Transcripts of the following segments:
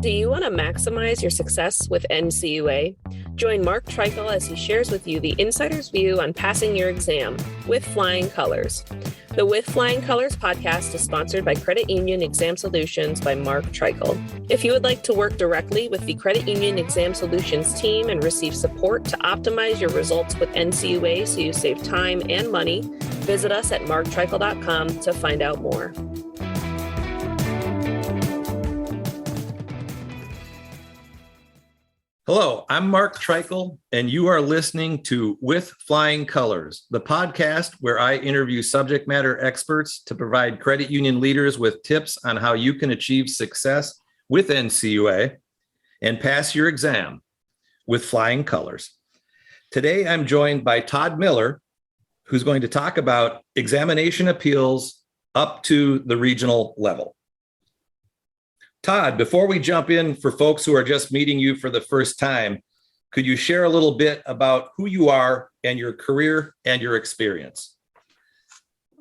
Do you want to maximize your success with NCUA? Join Mark Treichel as he shares with you the insider's view on passing your exam with flying colors. The With Flying Colors podcast is sponsored by Credit Union Exam Solutions by Mark Treichel. If you would like to work directly with the Credit Union Exam Solutions team and receive support to optimize your results with NCUA so you save time and money, visit us at marktreichel.com to find out more. Hello, I'm Mark Treichel, and you are listening to With Flying Colors, the podcast where I interview subject matter experts to provide credit union leaders with tips on how you can achieve success with NCUA and pass your exam with flying colors. Today, I'm joined by Todd Miller, who's going to talk about examination appeals up to the regional level. Todd, before we jump in, for folks who are just meeting you for the first time, could you share a little bit about who you are and your career and your experience?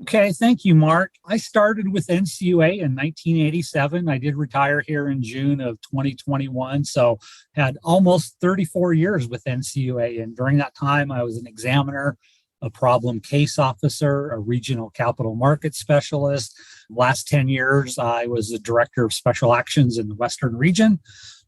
Okay, thank you, Mark. I started with NCUA in 1987. I did retire here in June of 2021, so had almost 34 years with NCUA. And during that time, I was an examiner, a problem case officer, a regional capital markets specialist. Last 10 years, I was the director of special actions in the Western region.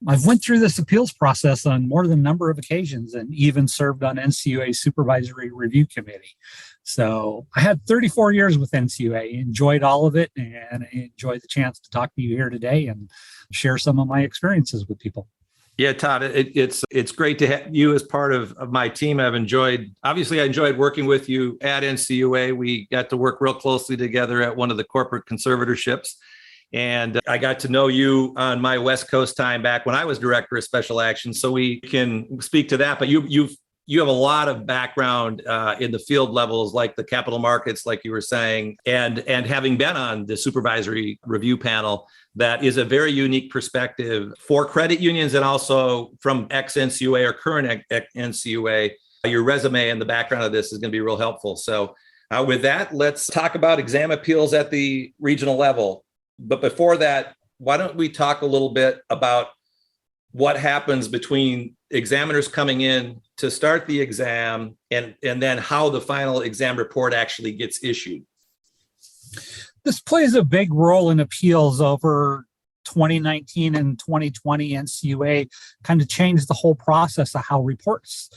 I've went through this appeals process on more than a number of occasions and even served on NCUA's supervisory review committee. So I had 34 years with NCUA, enjoyed all of it, and enjoyed the chance to talk to you here today and share some of my experiences with people. Yeah, Todd, it's great to have you as part of my team. I enjoyed working with you at NCUA. We got to work real closely together at one of the corporate conservatorships. And I got to know you on my West Coast time back when I was director of special action. So we can speak to that. But you have a lot of background in the field levels, like the capital markets, like you were saying, and having been on the supervisory review panel. That is a very unique perspective for credit unions and also from ex-NCUA or current NCUA. Your resume and the background of this is going to be real helpful. So with that, let's talk about exam appeals at the regional level. But before that, why don't we talk a little bit about what happens between examiners coming in to start the exam and then how the final exam report actually gets issued? This plays a big role in appeals. Over 2019 and 2020. NCUA kind of changed the whole process of how reports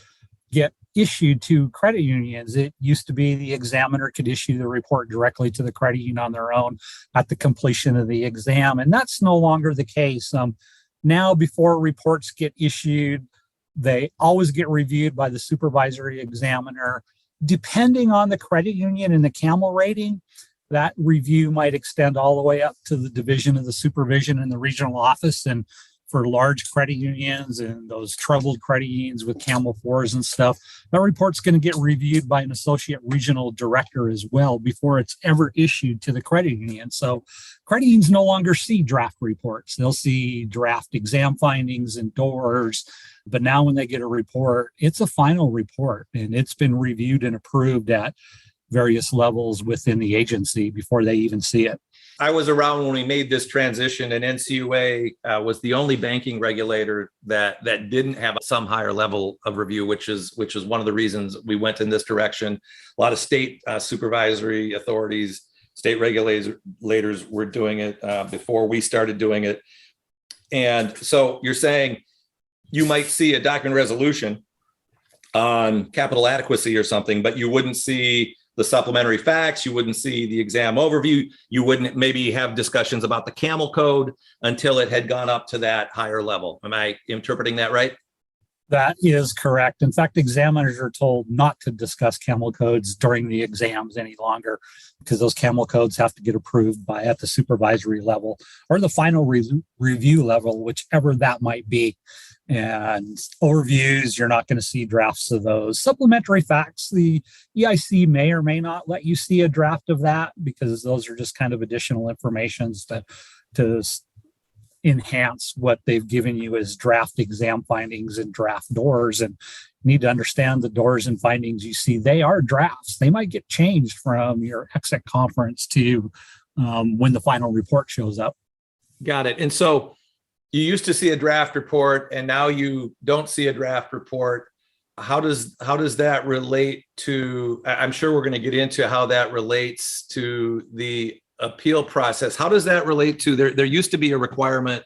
get issued to credit unions. It used to be the examiner could issue the report directly to the credit union on their own at the completion of the exam, and that's no longer the case. Now, before reports get issued, they always get reviewed by the supervisory examiner. Depending on the credit union and the CAMEL rating, that review might extend all the way up to the division of the supervision in the regional office. And for large credit unions and those troubled credit unions with CAMEL 4s and stuff, that report's going to get reviewed by an associate regional director as well before it's ever issued to the credit union. So credit unions no longer see draft reports. They'll see draft exam findings and doors. But now when they get a report, it's a final report, and it's been reviewed and approved at various levels within the agency before they even see it. I was around when we made this transition, and NCUA was the only banking regulator that didn't have some higher level of review, which is one of the reasons we went in this direction. A lot of state supervisory authorities, state regulators were doing it before we started doing it. And so you're saying you might see a document resolution on capital adequacy or something, but you wouldn't see the supplementary facts, you wouldn't see the exam overview, you wouldn't maybe have discussions about the CAMEL code until it had gone up to that higher level. Am I interpreting that right? That is correct. In fact, examiners are told not to discuss CAMEL codes during the exams any longer, because those CAMEL codes have to get approved by at the supervisory level or the final review level, whichever that might be. And overviews, you're not going to see drafts of those. Supplementary facts, the EIC may or may not let you see a draft of that, because those are just kind of additional informations to enhance what they've given you as draft exam findings and draft doors. And you need to understand the doors and findings you see, they are drafts. They might get changed from your exit conference to when the final report shows up. Got it. And so you used to see a draft report and now you don't see a draft report. How does that relate to, I'm sure we're going to get into how that relates to the appeal process. How does that relate to, there used to be a requirement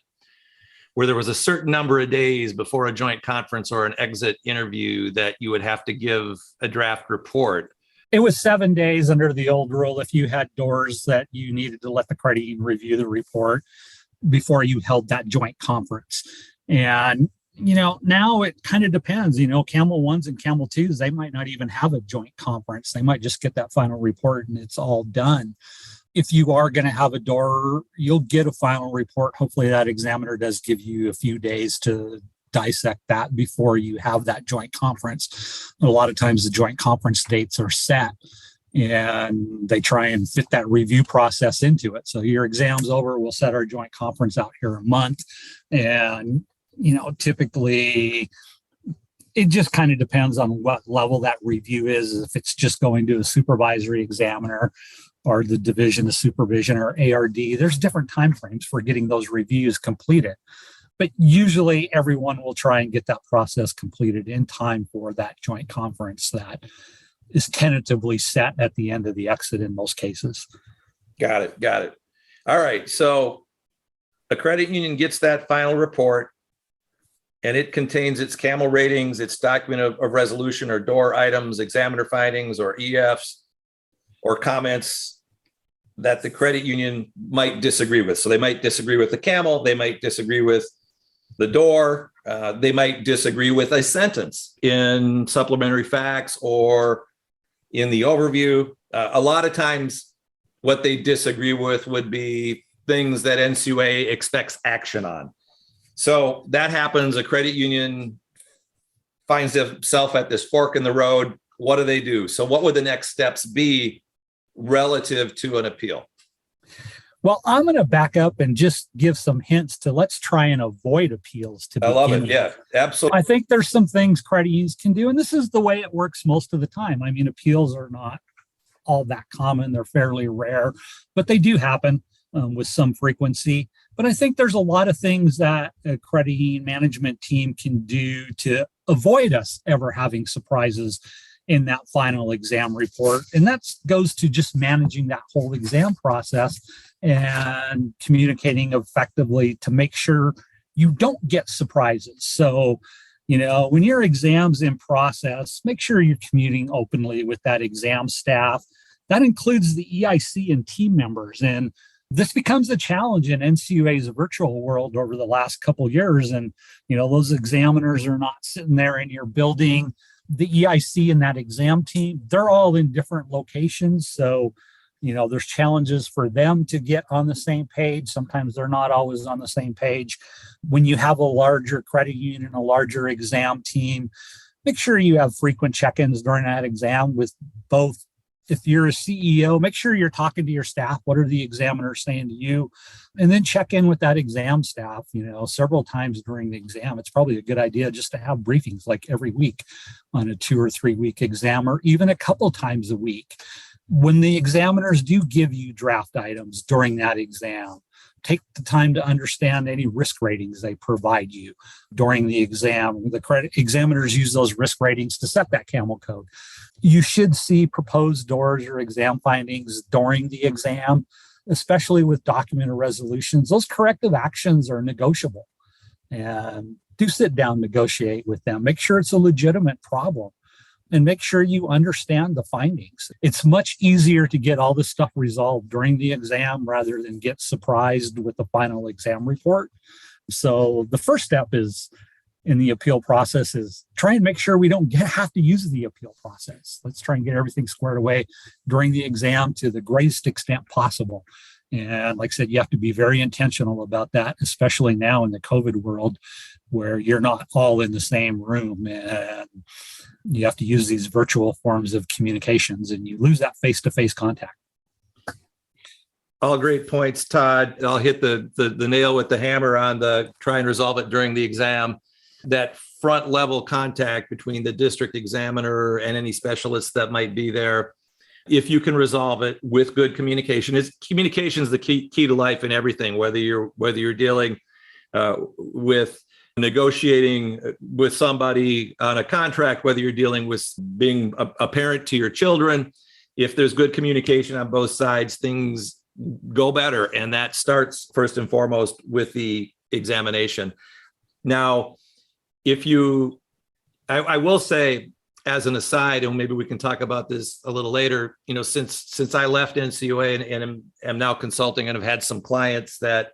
where there was a certain number of days before a joint conference or an exit interview that you would have to give a draft report. It was 7 days under the old rule if you had doors that you needed to let the credit union review the report before you held that joint conference. And, now it kind of depends. Camel 1s and Camel 2s, they might not even have a joint conference. They might just get that final report and it's all done. If you are going to have a door, you'll get a final report. Hopefully that examiner does give you a few days to dissect that before you have that joint conference. A lot of times the joint conference dates are set and they try and fit that review process into it. So your exam's over, we'll set our joint conference out here a month. And, typically it just kind of depends on what level that review is. If it's just going to a supervisory examiner or the division of supervision or ARD, there's different timeframes for getting those reviews completed. But usually everyone will try and get that process completed in time for that joint conference that is tentatively set at the end of the exit in most cases. Got it. All right. So a credit union gets that final report and it contains its CAMEL ratings, its document of resolution or door items, examiner findings or EFs or comments that the credit union might disagree with. So they might disagree with the CAMEL, they might disagree with the door, they might disagree with a sentence in supplementary facts or in the overview. A lot of times what they disagree with would be things that NCUA expects action on. So that happens, a credit union finds itself at this fork in the road. What do? So what would the next steps be relative to an appeal? Well, I'm going to back up and just give some hints to let's try and avoid appeals to begin with. I love it. Yeah, absolutely. I think there's some things credit unions can do, and this is the way it works most of the time. I mean, appeals are not all that common. They're fairly rare, but they do happen with some frequency. But I think there's a lot of things that a credit union management team can do to avoid us ever having surprises in that final exam report. And that goes to just managing that whole exam process and communicating effectively to make sure you don't get surprises. So, when your exam's in process, make sure you're communicating openly with that exam staff. That includes the EIC and team members. And this becomes a challenge in NCUA's virtual world over the last couple of years. And, those examiners are not sitting there in your building. The EIC and that exam team, they're all in different locations. So, there's challenges for them to get on the same page. Sometimes they're not always on the same page. When you have a larger credit union, a larger exam team, make sure you have frequent check-ins during that exam with both. If you're a CEO, make sure you're talking to your staff. What are the examiners saying to you? And then check in with that exam staff, several times during the exam. It's probably a good idea just to have briefings like every week on a 2 or 3 week exam, or even a couple times a week. When the examiners do give you draft items during that exam, take the time to understand any risk ratings they provide you during the exam. The credit examiners use those risk ratings to set that CAMEL code. You should see proposed doors or exam findings during the exam, especially with documented resolutions. Those corrective actions are negotiable, and do sit down, negotiate with them. Make sure it's a legitimate problem and make sure you understand the findings. It's much easier to get all this stuff resolved during the exam rather than get surprised with the final exam report. So the first step is in the appeal process is try and make sure we don't have to use the appeal process. Let's try and get everything squared away during the exam to the greatest extent possible. And like I said, you have to be very intentional about that, especially now in the COVID world where you're not all in the same room and you have to use these virtual forms of communications and you lose that face-to-face contact. All great points, Todd. I'll hit the nail with the hammer on the try and resolve it during the exam. That front level contact between the district examiner and any specialists that might be there. If you can resolve it with good communication, communication is the key to life in everything, whether you're dealing with negotiating with somebody on a contract, whether you're dealing with being a parent to your children. If there's good communication on both sides, things go better. And that starts first and foremost with the examination. Now, I will say, as an aside, and maybe we can talk about this a little later, since I left NCUA and am now consulting and have had some clients that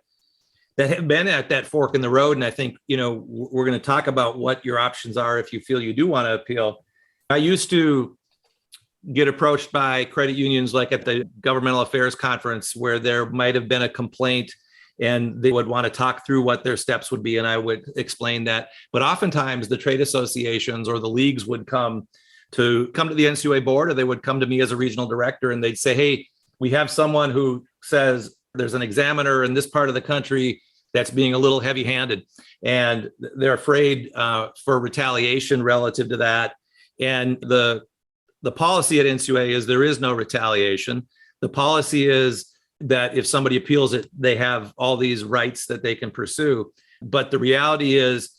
have been at that fork in the road. And I think, we're going to talk about what your options are if you feel you do want to appeal. I used to get approached by credit unions, like at the governmental affairs conference, where there might have been a complaint and they would want to talk through what their steps would be. And I would explain that. But oftentimes the trade associations or the leagues would come to the NCUA board, or they would come to me as a regional director, and they'd say, hey, we have someone who says there's an examiner in this part of the country that's being a little heavy-handed, and they're afraid for retaliation relative to that. And the policy at NCUA is there is no retaliation. The policy is that if somebody appeals it, they have all these rights that they can pursue. But the reality is,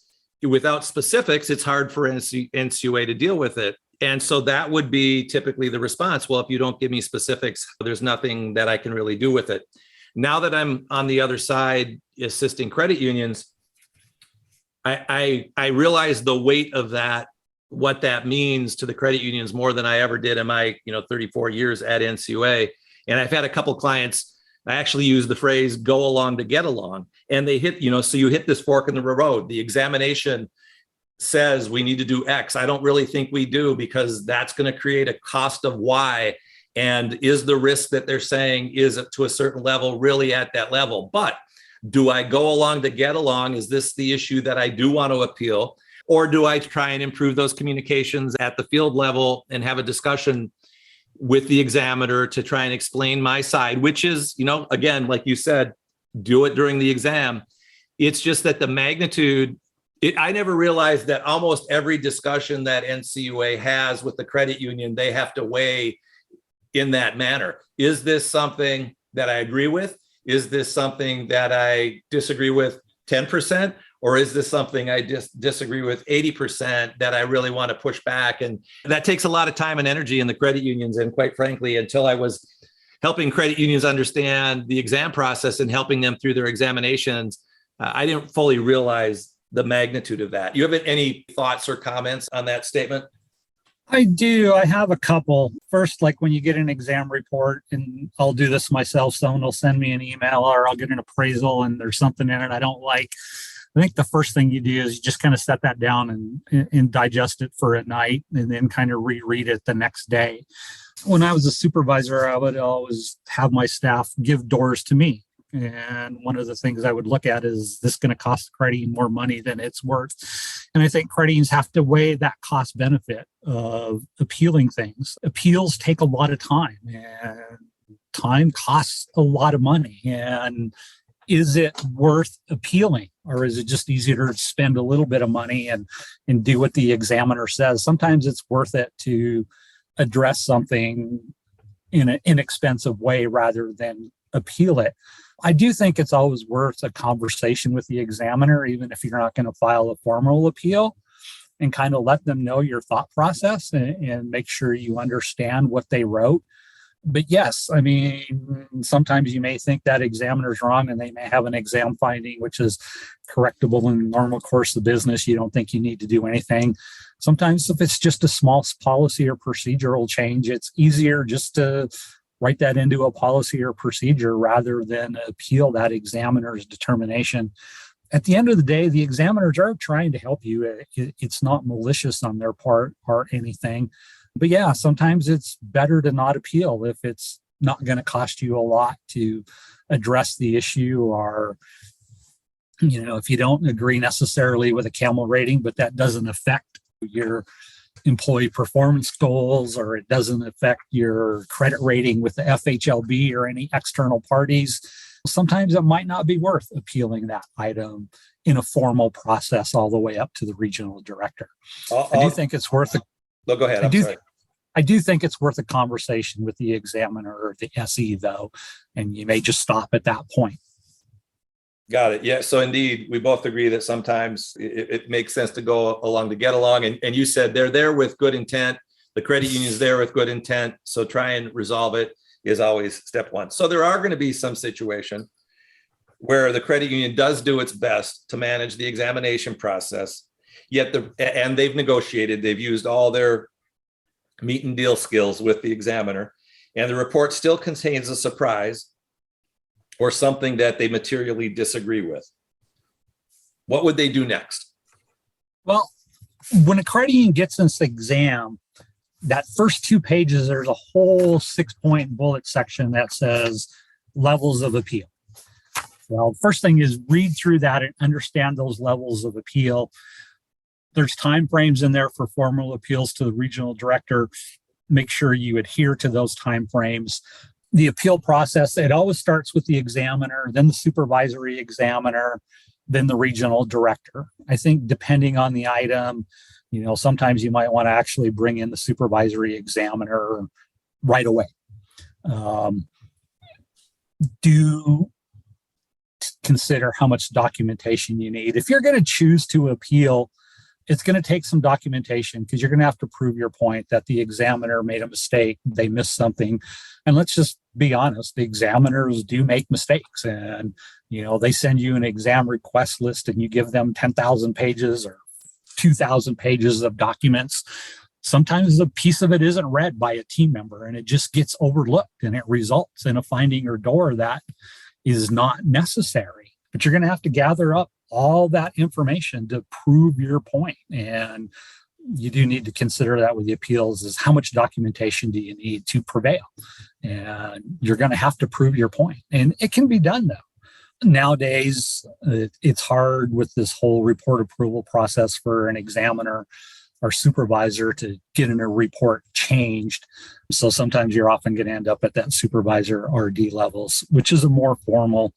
without specifics, it's hard for NCUA to deal with it. And so that would be typically the response. Well, if you don't give me specifics, there's nothing that I can really do with it. Now that I'm on the other side assisting credit unions, I realize the weight of that, what that means to the credit unions, more than I ever did in my 34 years at NCUA. And I've had a couple clients, I actually use the phrase "go along to get along," and they hit, so you hit this fork in the road. The examination says we need to do X. I don't really think we do, because that's going to create a cost of Y. And is the risk that they're saying is to a certain level really at that level? But do I go along to get along? Is this the issue that I do want to appeal? Or do I try and improve those communications at the field level and have a discussion with the examiner to try and explain my side, which is, again, like you said, do it during the exam. It's just that the magnitude, I never realized that almost every discussion that NCUA has with the credit union, they have to weigh in that manner. Is this something that I agree with? Is this something that I disagree with 10%? Or is this something I just disagree with 80% that I really want to push back? And that takes a lot of time and energy in the credit unions. And quite frankly, until I was helping credit unions understand the exam process and helping them through their examinations, I didn't fully realize the magnitude of that. You have any thoughts or comments on that statement? I do. I have a couple. First, like when you get an exam report, and I'll do this myself, someone will send me an email or I'll get an appraisal and there's something in it I don't like. I think the first thing you do is you just kind of set that down and digest it for a night, and then kind of reread it the next day. When I was a supervisor, I would always have my staff give doors to me. And one of the things I would look at is this going to cost the credit union more money than it's worth? And I think credit unions have to weigh that cost benefit of appealing things. Appeals take a lot of time, and time costs a lot of money. And is it worth appealing, or is it just easier to spend a little bit of money and do what the examiner says? Sometimes it's worth it to address something in an inexpensive way rather than appeal it. I do think it's always worth a conversation with the examiner, even if you're not going to file a formal appeal, and kind of let them know your thought process and make sure you understand what they wrote. But yes, I mean, sometimes you may think that examiner's wrong and they may have an exam finding which is correctable in the normal course of business. You don't think you need to do anything. Sometimes if it's just a small policy or procedural change, it's easier just to write that into a policy or procedure rather than appeal that examiner's determination. At the end of the day, the examiners are trying to help you. It's not malicious on their part or anything. But yeah, sometimes it's better to not appeal if it's not going to cost you a lot to address the issue, or, if you don't agree necessarily with a CAMEL rating, but that doesn't affect your employee performance goals, or it doesn't affect your credit rating with the FHLB or any external parties. Sometimes it might not be worth appealing that item in a formal process all the way up to the regional director. I do think it's worth No, go ahead. I do think it's worth a conversation with the examiner or the SE, though, and you may just stop at that point. Got it. Yeah. So indeed, we both agree that sometimes it makes sense to go along to get along. And you said they're there with good intent. The credit union is there with good intent. So try and resolve it is always step one. So there are going to be some situation where the credit union does do its best to manage the examination process, and they've negotiated, they've used all their meet and deal skills with the examiner, and the report still contains a surprise or something that they materially disagree with. What would they do next? Well, when a credit union gets this exam, that first 2 pages, there's a whole 6-point bullet section that says levels of appeal. Well, first thing is read through that and understand those levels of appeal. There's time frames in there for formal appeals to the regional director. Make sure you adhere to those time frames. The appeal process, it always starts with the examiner, then the supervisory examiner, then the regional director. I think depending on the item, sometimes you might want to actually bring in the supervisory examiner right away. Do consider how much documentation you need. If you're going to choose to appeal, it's going to take some documentation because you're going to have to prove your point that the examiner made a mistake, they missed something. And let's just be honest, the examiners do make mistakes, and they send you an exam request list and you give them 10,000 pages or 2,000 pages of documents. Sometimes a piece of it isn't read by a team member and it just gets overlooked, and it results in a finding or door that is not necessary. But you're going to have to gather up all that information to prove your point. And you do need to consider that with the appeals is how much documentation do you need to prevail? And you're going to have to prove your point. And it can be done though. Nowadays, it's hard with this whole report approval process for an examiner or supervisor to get in a report changed. So sometimes you're often going to end up at that supervisor RD levels, which is a more formal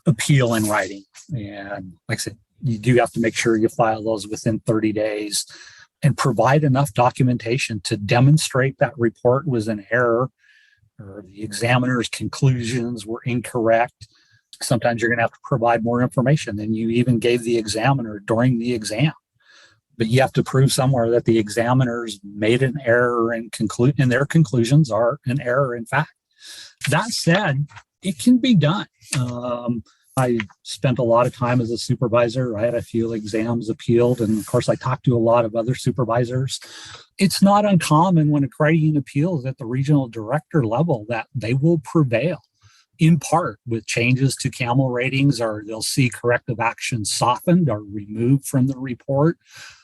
appeal in writing. And like I said, you do have to make sure you file those within 30 days and provide enough documentation to demonstrate that report was an error or the examiner's conclusions were incorrect. Sometimes you're going to have to provide more information than you even gave the examiner during the exam. But you have to prove somewhere that the examiners made an error and their conclusions are an error in fact. That said, it can be done. I spent a lot of time as a supervisor. I had a few exams appealed, and of course, I talked to a lot of other supervisors. It's not uncommon when a credit union appeals at the regional director level that they will prevail in part with changes to CAMEL ratings, or they'll see corrective action softened or removed from the report.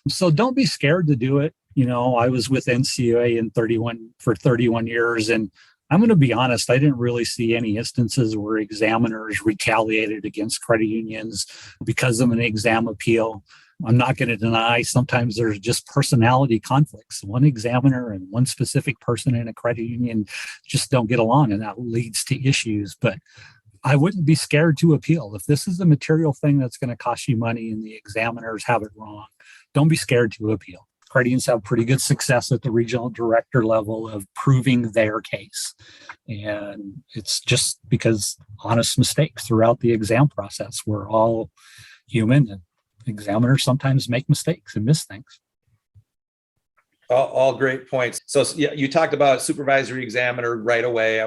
So don't be scared to do it. I was with NCUA for 31 years, and I'm going to be honest, I didn't really see any instances where examiners retaliated against credit unions because of an exam appeal. I'm not going to deny sometimes there's just personality conflicts. One examiner and one specific person in a credit union just don't get along, and that leads to issues. But I wouldn't be scared to appeal. If this is a material thing that's going to cost you money and the examiners have it wrong, don't be scared to appeal. Credit unions have pretty good success at the regional director level of proving their case. And it's just because honest mistakes throughout the exam process. We're all human, and examiners sometimes make mistakes and miss things. All great points. So yeah, you talked about supervisory examiner right away.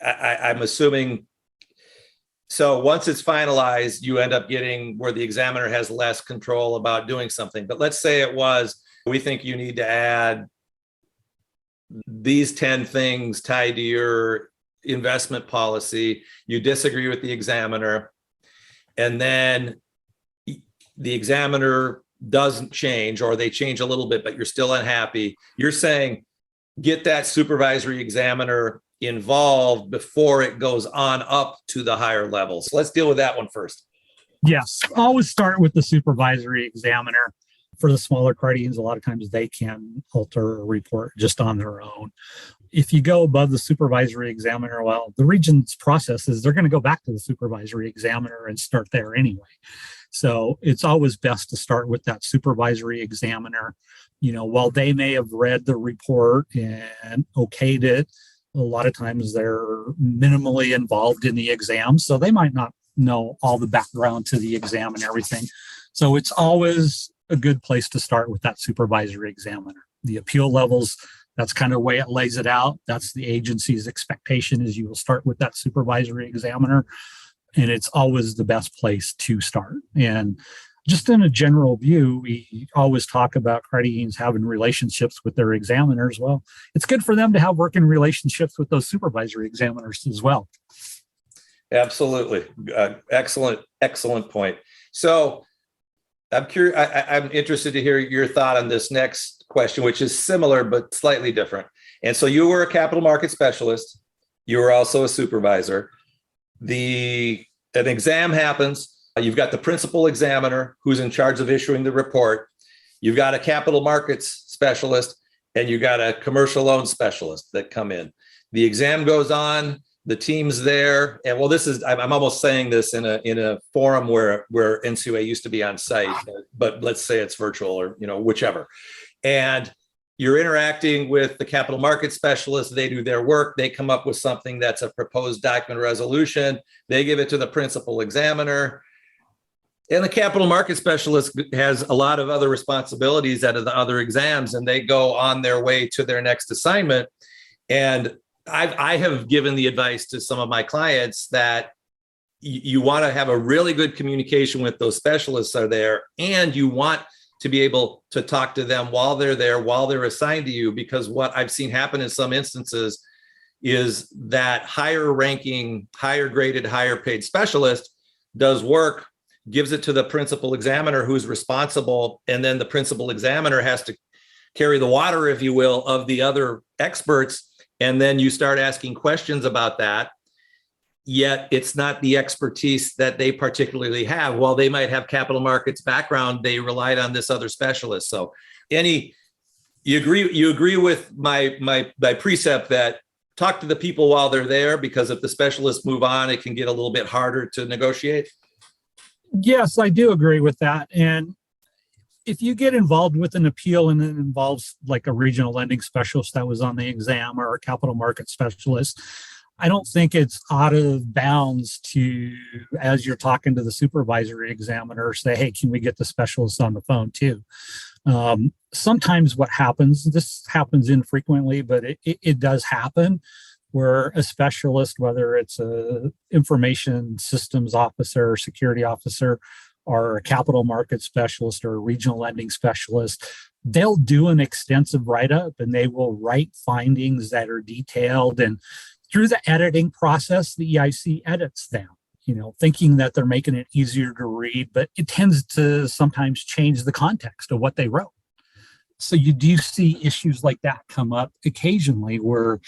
I'm assuming, so once it's finalized, you end up getting where the examiner has less control about doing something. But let's say it was, we think you need to add these 10 things tied to your investment policy. You disagree with the examiner, and then the examiner doesn't change, or they change a little bit, but you're still unhappy. You're saying get that supervisory examiner involved before it goes on up to the higher levels. Let's deal with that one first. Yes, always start with the supervisory examiner. For the smaller credit unions, a lot of times they can alter a report just on their own. If you go above the supervisory examiner, well, the region's process is they're going to go back to the supervisory examiner and start there anyway. So it's always best to start with that supervisory examiner. While they may have read the report and okayed it, a lot of times they're minimally involved in the exam, so they might not know all the background to the exam and everything. So it's always a good place to start with that supervisory examiner. The appeal levels, that's kind of the way it lays it out. That's the agency's expectation, is you will start with that supervisory examiner. And it's always the best place to start. And just in a general view, we always talk about credit unions having relationships with their examiners. Well, it's good for them to have working relationships with those supervisory examiners as well. Absolutely. Excellent point. So I'm curious, I'm interested to hear your thought on this next question, which is similar but slightly different. And so you were a capital market specialist. You were also a supervisor. An exam happens. You've got the principal examiner who's in charge of issuing the report. You've got a capital markets specialist, and you've got a commercial loan specialist that come in. The exam goes on, the team's there. And well, I'm almost saying this in a forum where NCUA used to be on site, but let's say it's virtual or, whichever. And you're interacting with the capital market specialist. They do their work. They come up with something that's a proposed document resolution. They give it to the principal examiner. And the capital market specialist has a lot of other responsibilities out of the other exams, and they go on their way to their next assignment. And I have given the advice to some of my clients that you want to have a really good communication with those specialists are there, and you want to be able to talk to them while they're there, while they're assigned to you, because what I've seen happen in some instances is that higher ranking, higher graded, higher paid specialist does work, gives it to the principal examiner who's responsible, and then the principal examiner has to carry the water, if you will, of the other experts. And then you start asking questions about that, yet it's not the expertise that they particularly have. While they might have capital markets background, they relied on this other specialist. So you agree with my precept that talk to the people while they're there, because if the specialists move on, it can get a little bit harder to negotiate? Yes, I do agree with that. And if you get involved with an appeal and it involves like a regional lending specialist that was on the exam or a capital market specialist, I don't think it's out of bounds to, as you're talking to the supervisory examiner, say, hey, can we get the specialist on the phone too? Sometimes what happens, this happens infrequently, but it does happen, where a specialist, whether it's a information systems officer or security officer, or a capital market specialist or a regional lending specialist, they'll do an extensive write-up and they will write findings that are detailed. And through the editing process, the EIC edits them, thinking that they're making it easier to read, but it tends to sometimes change the context of what they wrote. So you do see issues like that come up occasionally, where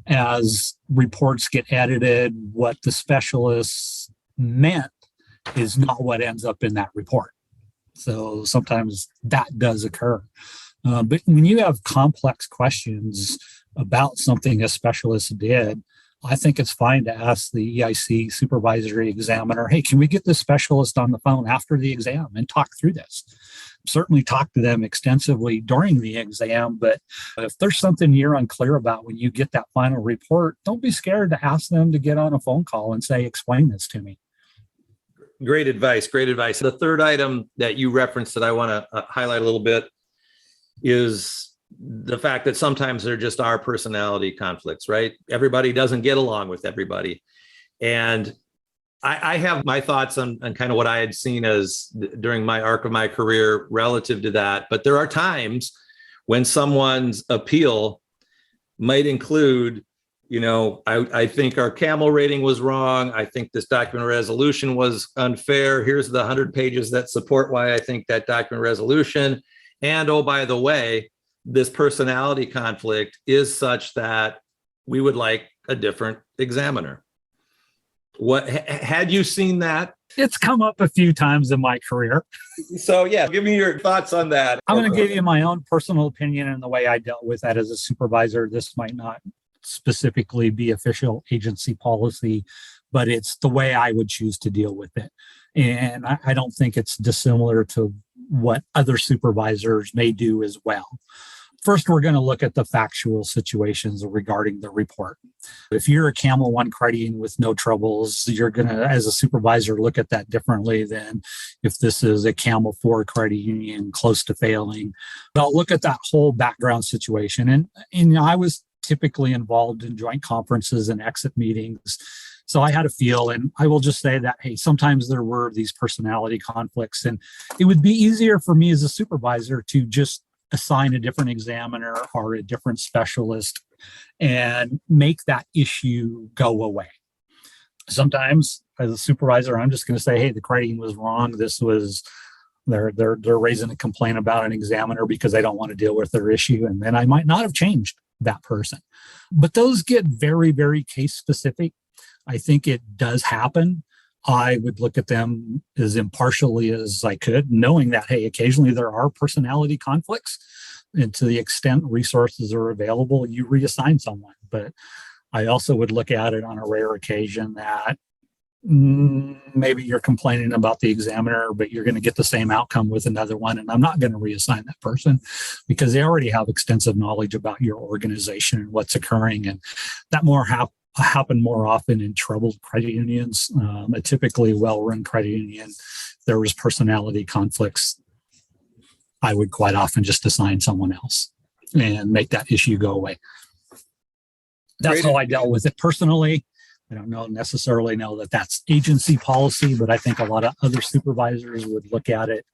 as reports get edited, what the specialists meant is not what ends up in that report. So sometimes that does occur. But when you have complex questions about something a specialist did, I think it's fine to ask the EIC supervisory examiner, hey, can we get this specialist on the phone after the exam and talk through this? Certainly talk to them extensively during the exam, but if there's something you're unclear about when you get that final report, don't be scared to ask them to get on a phone call and say, explain this to me. Great advice. The third item that you referenced that I want to highlight a little bit is the fact that sometimes there just are personality conflicts, right? Everybody doesn't get along with everybody. And I have my thoughts on kind of what I had seen as during my arc of my career relative to that. But there are times when someone's appeal might include, I think our camel rating was wrong. I think this document resolution was unfair. Here's the 100 pages that support why I think that document resolution. And oh, by the way, this personality conflict is such that we would like a different examiner. What had you seen that? It's come up a few times in my career. So yeah, give me your thoughts on that. I'm going to give you my own personal opinion and the way I dealt with that as a supervisor. This might not specifically be official agency policy, but it's the way I would choose to deal with it. And I don't think it's dissimilar to what other supervisors may do as well. First, we're going to look at the factual situations regarding the report. If you're a Camel 1 credit union with no troubles, you're going to, as a supervisor, look at that differently than if this is a Camel 4 credit union close to failing. But I'll look at that whole background situation. And I was typically involved in joint conferences and exit meetings. So I had a feel, and I will just say that, hey, sometimes there were these personality conflicts, and it would be easier for me as a supervisor to just assign a different examiner or a different specialist and make that issue go away. Sometimes as a supervisor, I'm just going to say, hey, the credit was wrong. This was, they're raising a complaint about an examiner because they don't want to deal with their issue. And then I might not have changed that person. But those get very, very case specific. I think it does happen. I would look at them as impartially as I could, knowing that, hey, occasionally there are personality conflicts. And to the extent resources are available, you reassign someone. But I also would look at it on a rare occasion that maybe you're complaining about the examiner, but you're going to get the same outcome with another one. And I'm not going to reassign that person because they already have extensive knowledge about your organization and what's occurring. And that happen more often in troubled credit unions. A typically well-run credit union, there was personality conflicts, I would quite often just assign someone else and make that issue go away. That's how I dealt with it personally. I don't necessarily know that that's agency policy, but I think a lot of other supervisors would look at it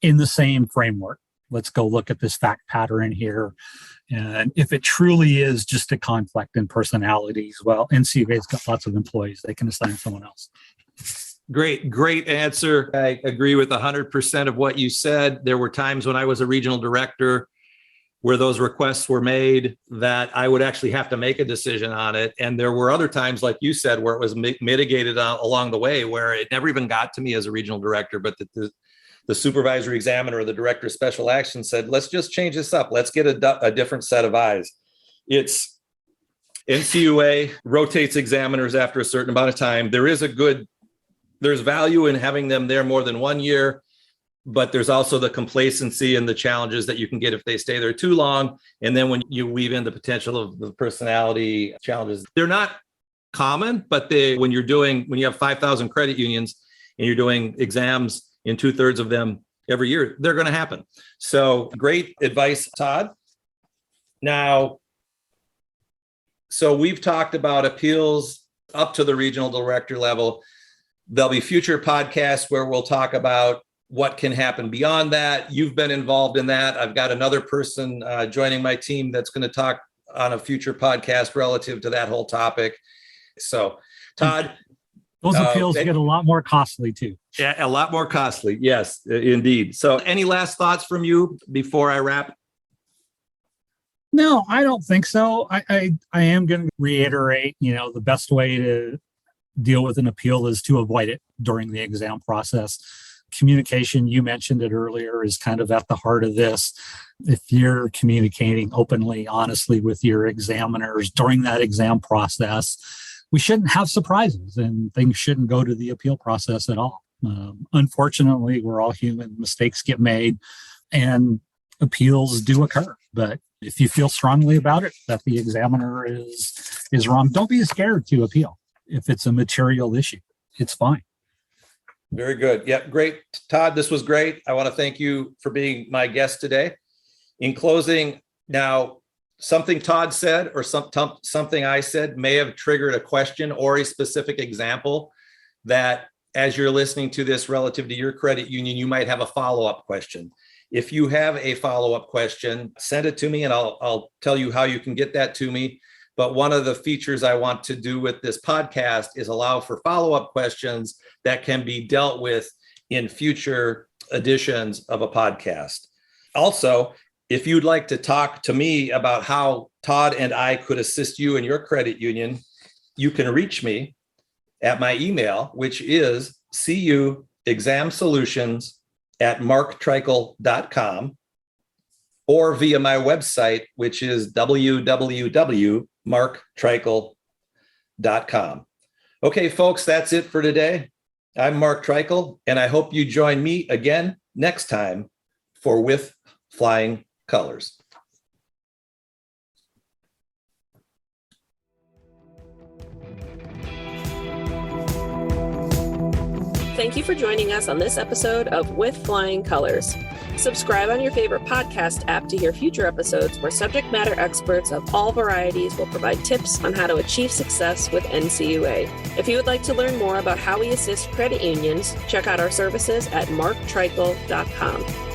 in the same framework. Let's go look at this fact pattern here. And if it truly is just a conflict in personalities, well, NCUA's got lots of employees. They can assign someone else. Great answer. I agree with 100% of what you said. There were times when I was a regional director where those requests were made that I would actually have to make a decision on it. And there were other times, like you said, where it was mitigated along the way, where it never even got to me as a regional director, but the supervisory examiner or the director of special action said, let's just change this up. Let's get a different set of eyes. It's NCUA rotates examiners after a certain amount of time. There's value in having them there more than 1 year, but there's also the complacency and the challenges that you can get if they stay there too long. And then when you weave in the potential of the personality challenges, they're not common, but when you have 5,000 credit unions and you're doing exams in 2/3 of them every year, they're going to happen. So great advice, Todd. Now, so we've talked about appeals up to the regional director level. There'll be future podcasts where we'll talk about what can happen beyond that. You've been involved in that. I've got another person joining my team that's going to talk on a future podcast relative to that whole topic. So, Todd, those appeals get a lot more costly too. Yeah, a lot more costly. Yes, indeed. So any last thoughts from you before I wrap? No, I don't think so. I am going to reiterate, the best way to deal with an appeal is to avoid it during the exam process. Communication, you mentioned it earlier, is kind of at the heart of this. If you're communicating openly, honestly with your examiners during that exam process, we shouldn't have surprises and things shouldn't go to the appeal process at all. Unfortunately, we're all human. Mistakes get made and appeals do occur. But if you feel strongly about it, that the examiner is wrong, don't be scared to appeal. If it's a material issue, it's fine. Very good. Yeah, great. Todd, this was great. I want to thank you for being my guest today. In closing, now, something Todd said or something I said may have triggered a question or a specific example that, as you're listening to this relative to your credit union, you might have a follow-up question. If you have a follow-up question, send it to me and I'll tell you how you can get that to me. But one of the features I want to do with this podcast is allow for follow-up questions that can be dealt with in future editions of a podcast. Also, if you'd like to talk to me about how Todd and I could assist you in your credit union, you can reach me at my email, which is cuexamsolutions@marktreichel.com, or via my website, which is www.marktreichel.com. Okay, folks, that's it for today. I'm Mark Treichel, and I hope you join me again next time for With Flying Colors. Thank you for joining us on this episode of With Flying Colors. Subscribe on your favorite podcast app to hear future episodes where subject matter experts of all varieties will provide tips on how to achieve success with NCUA. If you would like to learn more about how we assist credit unions, check out our services at marktreichel.com.